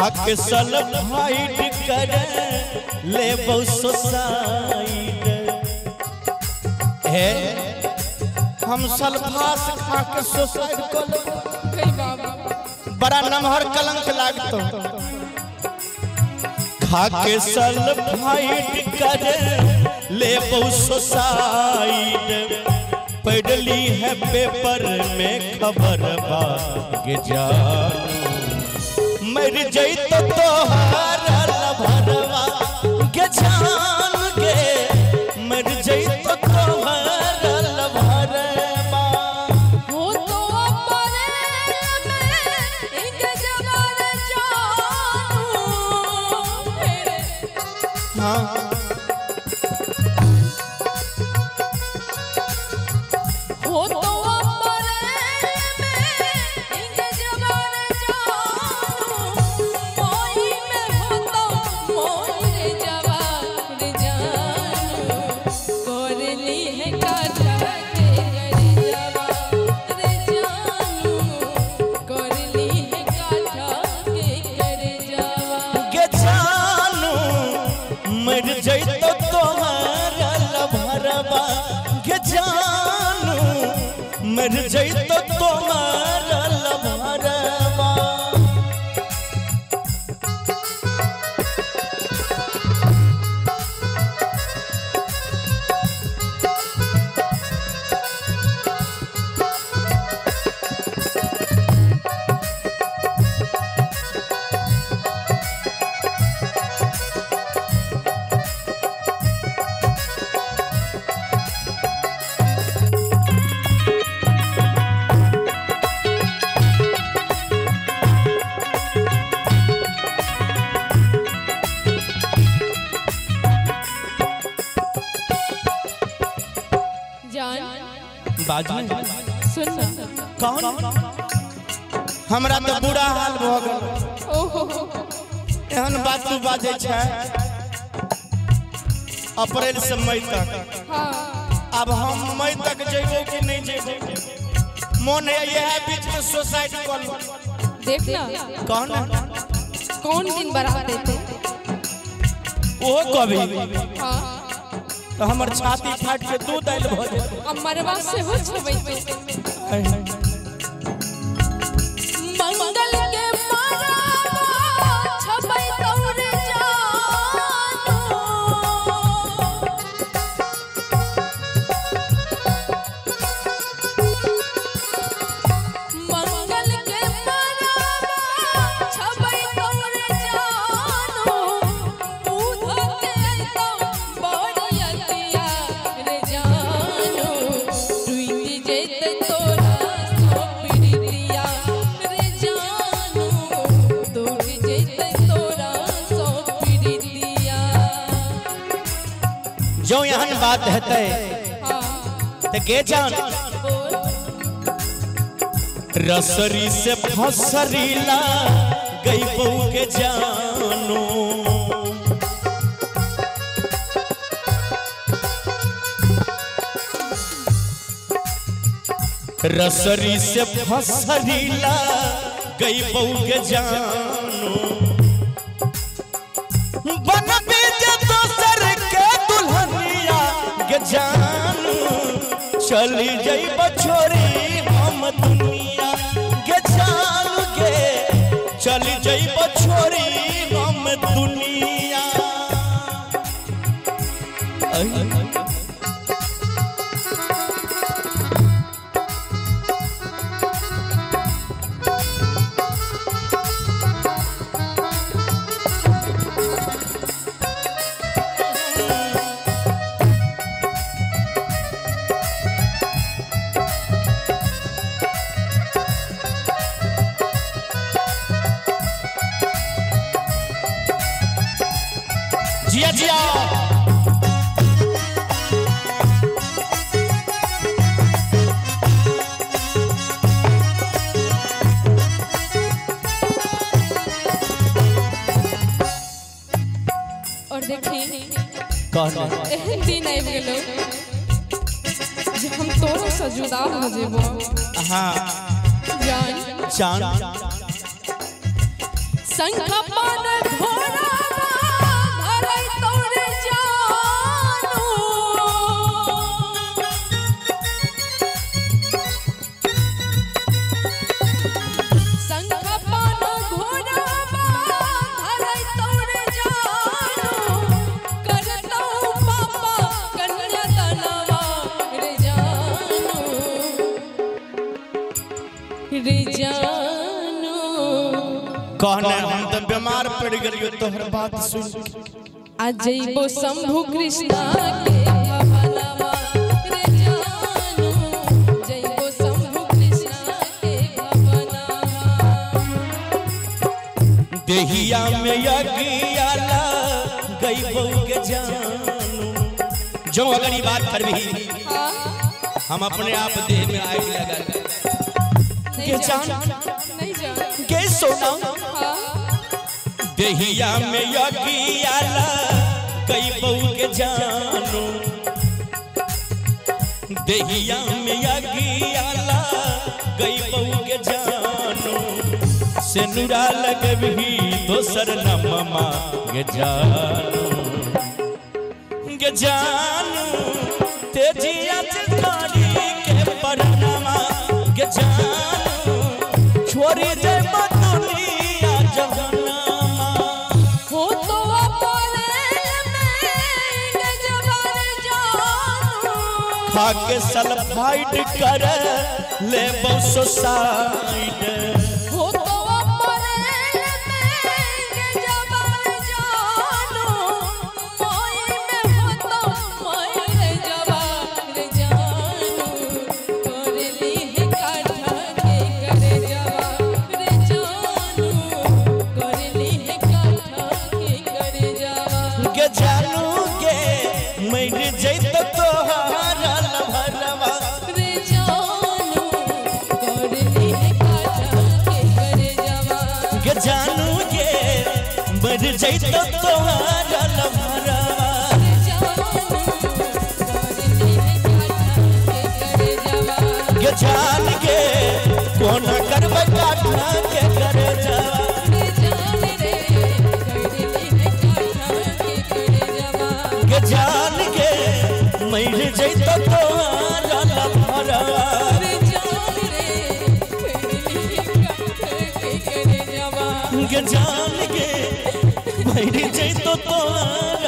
खाके सल्फाइड कर ले सुसाइड है। हम सल्फास खाके सुसाइड कर ले बड़ा नमहर कलंक लागतो। खाके सल्फाइड कर ले सुसाइड पढ़ली है पेपर में खबर बागे जानू मर जई तो तोहारा लभरवा के जान गे मर जई तो तोहारा लभरवा हो तो अपने में एक जवान जानू मेरे। हाँ मर जई तो तुम्हारा लभरवा। सुन कौन हमरा तो बुरा हाल भ गेल। ओहो एहन बात तू बाजे छै अप्रैल से मई तक। हाँ अब हम मई तक जेबो कि नहीं जेबो मन है यह बीच में सुसाइड कर लो। देखना कौन दिन बराते थे वो कभी। हाँ तो हमर छाती फाट के दूध आइल भ जाए। अब मरवा से हो छबई मंगल के मरवा छबई तोरे जानू मंगल के मरवा छबई तोरे जानू उधो के तो बड़िया रे जानू टूटी जेते तोरा सो पीड़िया रे जानू टूटी जेते तोरा सो पीड़िया। जो यहाँ बात हेते ते के जान रसरी से फसरीला गई बहू के जानू रसरी से फसरीला गई बहू के जानू बन बीज दोसर के दुल्हनिया के जानू चली जई बछोरी हम दुनिया के जानू के चली जई बछोरी हम दुनिया। जिया जिया और देखी कहना दिन आबि गेलो जे हम तोरो से जुदा हो जेबो। हाँ जान जान संग पान घोड़ा धरई तोरे जानू संग पान घोड़ा धरई तोरे जानू करता पापा कन्या तनवा रे जानू कहने हम तो बीमार पड़ गए तोहर बात सुन अजैबो शंभु कृष्णा के भवनवा रे जानू जैबो शंभु कृष्णा के भवनवा देहिया में यज्ञाला गईबो के जानू जो अगर ये बात कर भी हम अपने आप देह में आग लगा के जान नहीं जान के सोना हाँ देहिया में यज्ञाला गईबो के जानू देहिया में यज्ञाला गईबो के जानू से नुरा लगबही दोसर न ममा गे जानू तेजिया चितारी के परनमा गे जानू छोरी दे दुनिया जहन्नमा हो तो अपने में गजबर जानू खा के सल्फाइड कर ले सुसाइड हो तो अपने में गजबर जानू मोई में हो तो मोई रे जवार जानू कर ली है काढ़ा के करे जवार जानू कर ली है काढ़ा के करे जवार गे जानू के मर जैत तोहारा लभरवा रे जानू कर ली है काढ़ा के करे जवार गे जानू के मर जैत तोहारा लभरवा गे जान के कोन करब काठा के करे जावा गे जान के मर जैत तोहारा लभरवा गे जान के मर जैत तोहारा